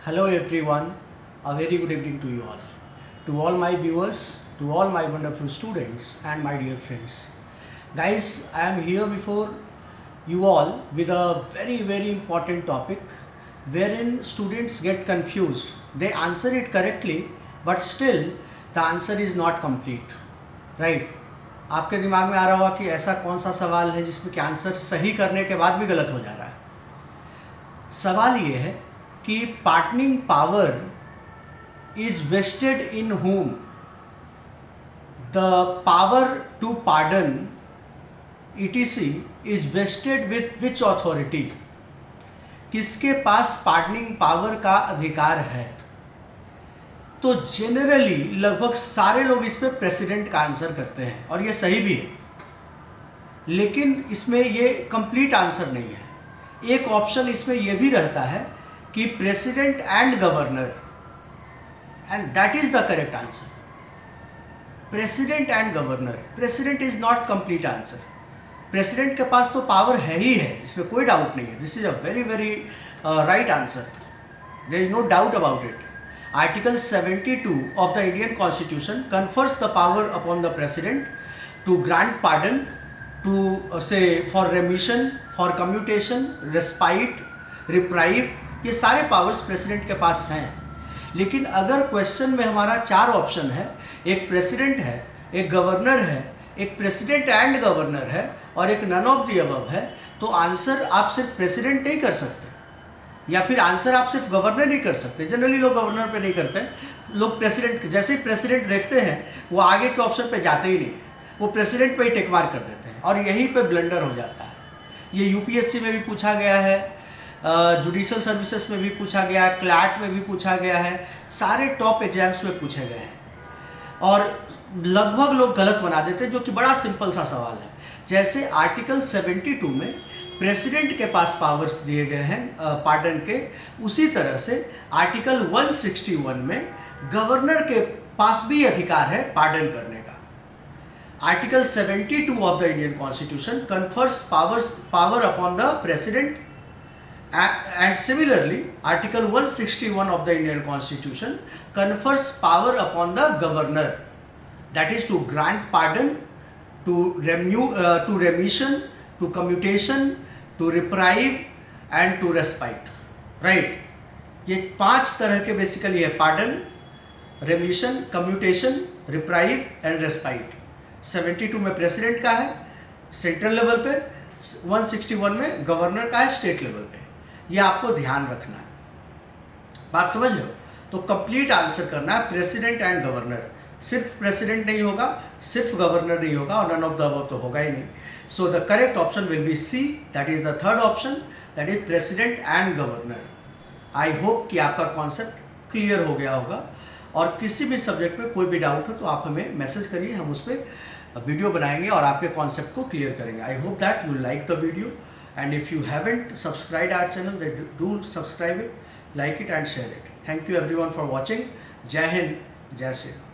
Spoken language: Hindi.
Hello everyone, a very good evening to you all. To all my viewers, to all my wonderful students and my dear friends. Guys, I am here before you all with a very important topic wherein students get confused. They answer it correctly but still the answer is not complete. Right? आपके दिमाग में आ रहा होगा कि ऐसा कौन सा सवाल है जिसमें कि आंसर सही करने के बाद भी गलत हो जा रहा है। सवाल ये है कि pardoning power is vested in whom? The power to pardon etc is vested with which authority? किसके पास पार्डनिंग पावर का अधिकार है? तो जनरली लगभग सारे लोग इस पे प्रेसिडेंट का आंसर करते हैं और ये सही भी है, लेकिन इसमें ये कंप्लीट आंसर नहीं है। एक ऑप्शन इसमें यह भी रहता है कि president and governor, and that is the correct answer. President and governor, president is not complete answer. President के पास तो पावर है ही है, इसमें कोई डाउट नहीं है। This is a very right answer, there is no doubt about it. Article 72 of the Indian Constitution confers the power upon the President to grant pardon, to say for remission, for commutation, respite, reprieve, ये सारे पावर्स प्रेसिडेंट के पास हैं। लेकिन अगर क्वेश्चन में हमारा 4 ऑप्शन है, एक प्रेसिडेंट है, एक गवर्नर है, एक प्रेसिडेंट एंड गवर्नर है और एक नन ऑफ द अबव है, तो आंसर आप सिर्फ प्रेसिडेंट नहीं कर सकते या फिर आंसर आप सिर्फ गवर्नर नहीं कर सकते। जनरली लोग गवर्नर पे नहीं करते, लोग प्रेसिडेंट, जैसे ही प्रेसिडेंट देखते हैं वो आगे के ऑप्शन पे जाते ही नहीं है, वो प्रेसिडेंट पे ही टिक मार कर देते हैं और यहीं पे ब्लंडर हो जाता है। ये यूपीएससी में भी पूछा गया है, जुडिशल सर्विसेज में भी पूछा गया है, क्लैट में भी पूछा गया है, सारे टॉप एग्जाम्स में पूछे गए हैं और लगभग लोग गलत बना देते हैं, जो कि बड़ा सिंपल सा सवाल है। जैसे आर्टिकल 72 में प्रेसिडेंट के पास पावर्स दिए गए हैं पार्डन के, उसी तरह से आर्टिकल 161 में गवर्नर के पास भी अधिकार है पार्डन करने का। Article 72 of the Indian constitution confers power upon the president, and similarly article 161 of the Indian Constitution confers power upon the governor, that is to grant pardon, to remission, to commutation, to reprieve and to respite, right? ये 5 तरह के बेसिकली है, pardon, रेमिशन, commutation, reprieve and respite. 72 में प्रेसिडेंट का है सेंट्रल लेवल पे, 161 में गवर्नर का है स्टेट लेवल पे। ये आपको ध्यान रखना है, बात समझ लो। तो कंप्लीट आंसर करना है प्रेसिडेंट एंड गवर्नर। सिर्फ प्रेसिडेंट नहीं होगा, सिर्फ गवर्नर नहीं होगा और नन ऑफ द अबव तो होगा ही नहीं। So the correct option will be C, that is the third option, that is president and governor. I hope कि आपका कॉन्सेप्ट क्लियर हो गया होगा और किसी भी सब्जेक्ट में कोई भी डाउट हो तो आप हमें मैसेज करिए, हम उस पर वीडियो बनाएंगे और आपके कॉन्सेप्ट को क्लियर करेंगे। I hope that you like the video, and if you haven't subscribed our channel, then do subscribe it, like it and share it. Thank you everyone for watching. Jai Hind, Jai Shri Ram.